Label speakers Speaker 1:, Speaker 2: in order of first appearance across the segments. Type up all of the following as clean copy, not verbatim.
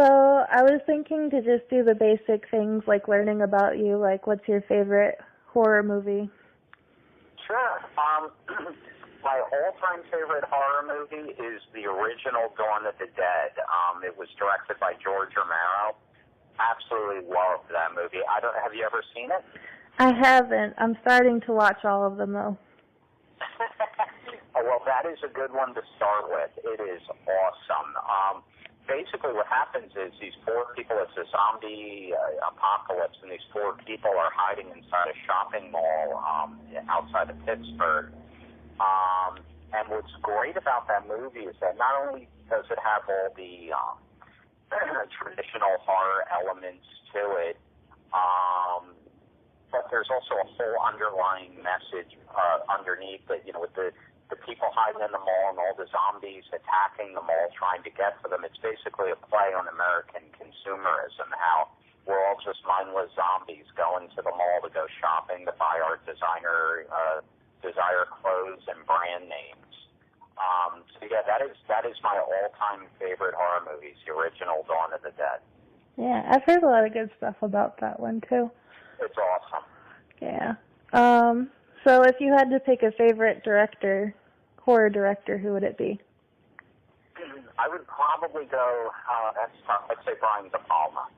Speaker 1: So I was thinking to just do the basic things like learning about you, like what's your favorite horror movie?
Speaker 2: Sure. My all-time favorite horror movie is the original Dawn of the Dead. It was directed by George Romero. Absolutely love that movie. Have you ever seen it?
Speaker 1: I haven't. I'm starting to watch all of them though.
Speaker 2: Oh, well, that is a good one to start with. It is awesome. Basically what happens is these four people, it's a zombie apocalypse, and these four people are hiding inside a shopping mall outside of Pittsburgh. And what's great about that movie is that not only does it have all the traditional horror elements to it, but there's also a whole underlying message underneath it, with the people hiding in the mall and all the zombies attacking the mall trying to get to them. It's basically a play on American consumerism, how we're all just mindless zombies going to the mall to go shopping, to buy our desire clothes and brand names. So yeah, that is my all-time favorite horror movies, the original Dawn of the Dead.
Speaker 1: Yeah, I've heard a lot of good stuff about that one too.
Speaker 2: It's awesome.
Speaker 1: Yeah. So if you had to pick a favorite horror director, who would it be?
Speaker 2: I would probably go, that's tough, I'd say Brian De Palma.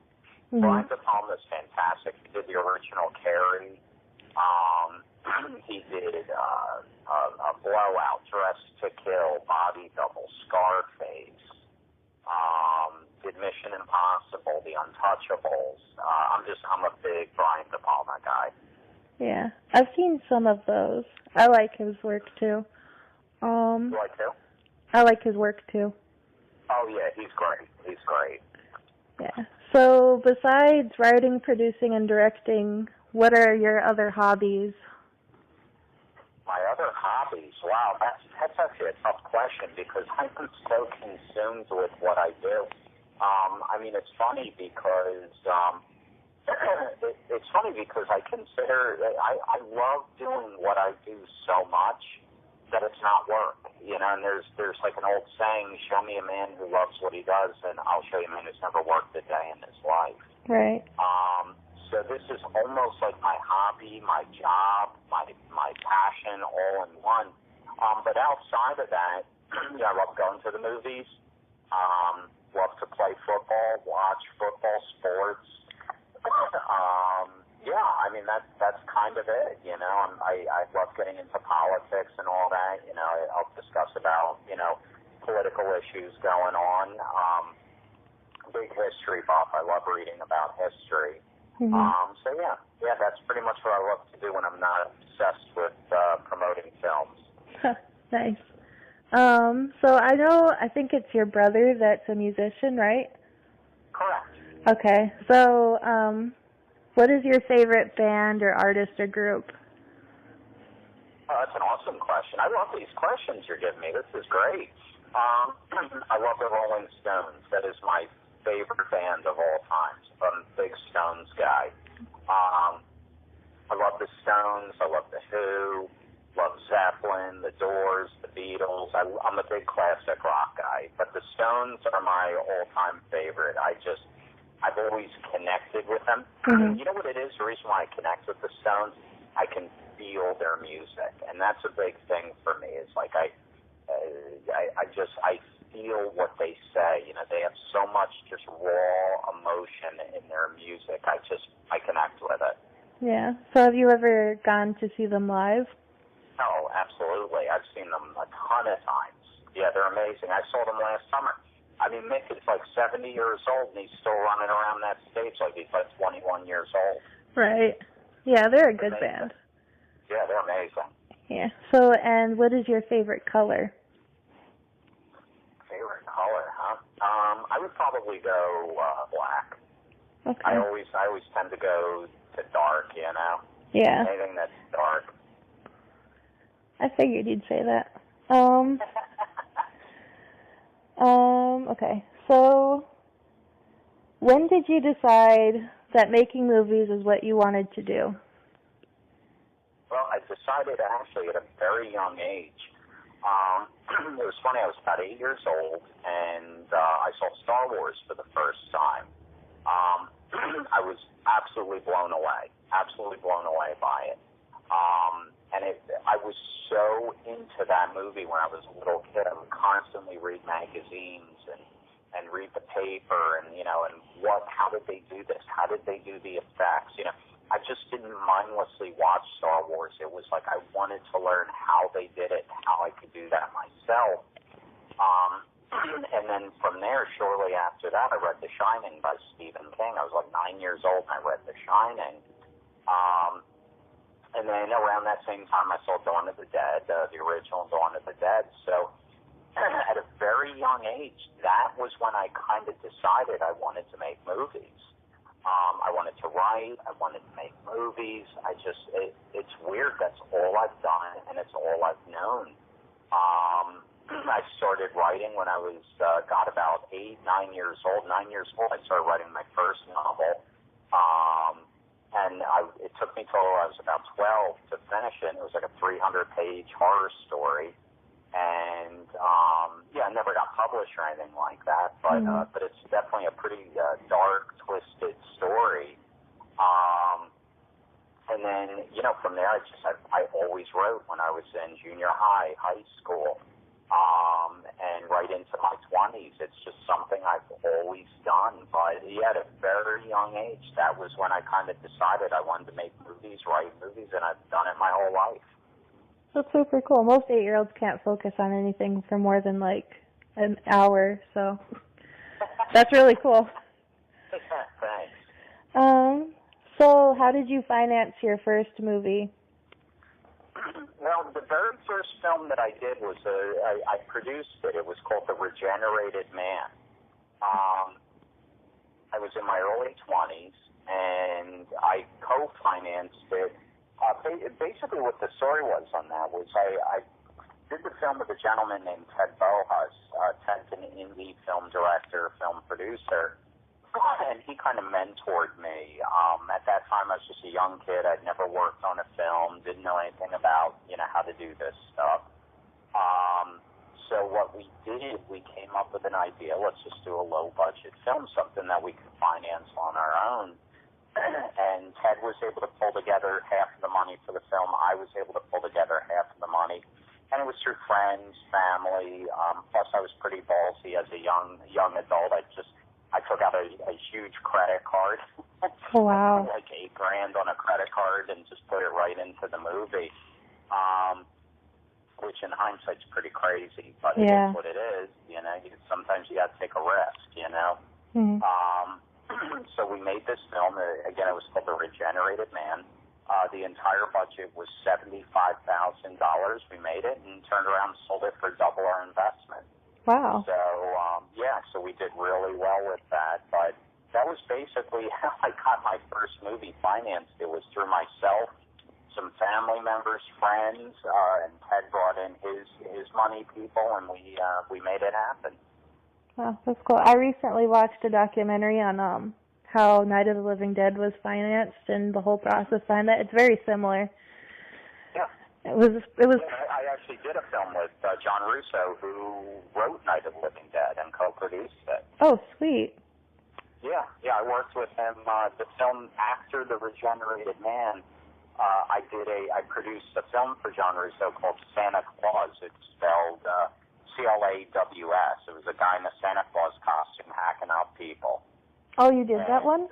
Speaker 1: Mm-hmm.
Speaker 2: Brian De Palma is fantastic. He did the original Carrie. He did a Blowout, Dressed to Kill, Body Double, Scarface. Did Mission Impossible, The Untouchables. I'm a big Brian De Palma guy.
Speaker 1: Yeah, I've seen some of those. I like his work too.
Speaker 2: You like too?
Speaker 1: I like his work too.
Speaker 2: Oh yeah, he's great. He's great.
Speaker 1: Yeah. So besides writing, producing, and directing, what are your other hobbies?
Speaker 2: My other hobbies? Wow, that's actually a tough question because I'm so consumed with what I do. It's funny because I consider I love doing what I do so much that it's not work, and there's like an old saying, show me a man who loves what he does, and I'll show you a man who's never worked a day in his life.
Speaker 1: Right.
Speaker 2: So this is almost like my hobby, my job, my passion, all in one. But outside of that, I love going to the movies, love to play football, watch football, sports. That's kind of it, I love getting into politics and all that, I'll discuss about, political issues going on. Big history buff, I love reading about history.
Speaker 1: Mm-hmm.
Speaker 2: So that's pretty much what I love to do when I'm not obsessed with promoting films.
Speaker 1: Nice. So I think it's your brother that's a musician, right?
Speaker 2: Correct.
Speaker 1: Okay. So, what is your favorite band or artist or group?
Speaker 2: Oh, that's an awesome question. I love these questions you're giving me. This is great. I love the Rolling Stones. That is my favorite band of all time. I'm a big Stones guy. I love the Stones. I love the Who. Love Zeppelin, the Doors, the Beatles. I'm a big classic rock guy, but the Stones are my all-time favorite. I've always connected with them.
Speaker 1: Mm-hmm.
Speaker 2: You know what it is? The reason why I connect with the Stones, I can feel their music, and that's a big thing for me. It's like I feel what they say. They have so much just raw emotion in their music. I connect with it.
Speaker 1: Yeah. So have you ever gone to see them live?
Speaker 2: Oh, absolutely. I've seen them a ton of times. Yeah, they're amazing. I saw them last summer. Mick is like 70 years old, and he's still running around that stage like he's like 21 years old.
Speaker 1: Right. Yeah, they're a good band.
Speaker 2: Yeah, they're amazing.
Speaker 1: Yeah. So, and what is your favorite color?
Speaker 2: Favorite color, huh? I would probably go black.
Speaker 1: Okay.
Speaker 2: I always tend to go to dark,
Speaker 1: Yeah.
Speaker 2: Anything that's dark.
Speaker 1: I figured you'd say that. Okay. So, when did you decide that making movies is what you wanted to do?
Speaker 2: Well, I decided actually at a very young age. It was funny. I was about 8 years old, and I saw Star Wars for the first time. I was absolutely blown away by it. I was so into that movie when I was a little kid. I would constantly read magazines and read the paper, and how did they do this? How did they do the effects? I just didn't mindlessly watch Star Wars. It was like I wanted to learn how they did it, how I could do that myself. And then from there, shortly after that, I read The Shining by Stephen King. I was like 9 years old, and I read The Shining. And then around that same time, I saw Dawn of the Dead, the original Dawn of the Dead. So at a very young age, that was when I kind of decided I wanted to make movies. I wanted to write. I wanted to make movies. It's weird. That's all I've done, and it's all I've known. I started writing when I was, about 8, 9 years old. 9 years old, I started writing my first novel. It took me till I was about 12 to finish it. It was like a 300-page horror story. And, I never got published or anything like that, but it's definitely a pretty dark, twisted story. And then, from there, I always wrote when I was in junior high school, and right into my 20s. It's just something I've always done. But, at a very young age, that was when I kind of decided I wanted to make movies, write movies, and I've done it my whole life.
Speaker 1: That's super cool. Most 8-year-olds can't focus on anything for more than like an hour, so that's really cool.
Speaker 2: Thanks.
Speaker 1: So how did you finance your first movie?
Speaker 2: Well, the very first film that I did was I produced it. It was called The Regenerated Man. I was in my early 20s, and I co-financed it. Basically, what the story was on that was I did the film with a gentleman named Ted Bohus. Ted's an indie film director, film producer, and he kind of mentored me. At that time, I was just a young kid. I'd never worked on a film, didn't know anything about, how to do this stuff. So what we did, we came up with an idea. Let's just do a low-budget film, something that we could finance on our own. And Ted was able to pull together half of the money for the film. I was able to pull together half of the money. And it was through friends, family. Plus, I was pretty ballsy as a young adult. I took out a huge credit card.
Speaker 1: Oh, wow.
Speaker 2: Like $8,000 on a credit card and just put it right into the movie. Which in hindsight's pretty crazy, but it is what it is. Sometimes you got to take a risk,
Speaker 1: Mm-hmm.
Speaker 2: So we made this film. Again, it was called The Regenerated Man. The entire budget was $75,000. We made it and turned around and sold it for double our investment.
Speaker 1: Wow.
Speaker 2: So, so we did really well with that. But that was basically how I got my first movie financed. It was through myself, some family members, friends, and Ted brought in his money people, and we made it happen.
Speaker 1: Wow, that's cool. I recently watched a documentary on how Night of the Living Dead was financed and the whole process behind that. It's very similar.
Speaker 2: Yeah.
Speaker 1: It was.
Speaker 2: I actually did a film with John Russo, who wrote Night of the Living Dead and co-produced it.
Speaker 1: Oh, sweet.
Speaker 2: Yeah, I worked with him. The film after The Regenerated Man, I produced a film for John Russo called Santa Claus. It's spelled CLAWS. It was a guy in a Santa Claus costume hacking out people.
Speaker 1: Oh, you did that one?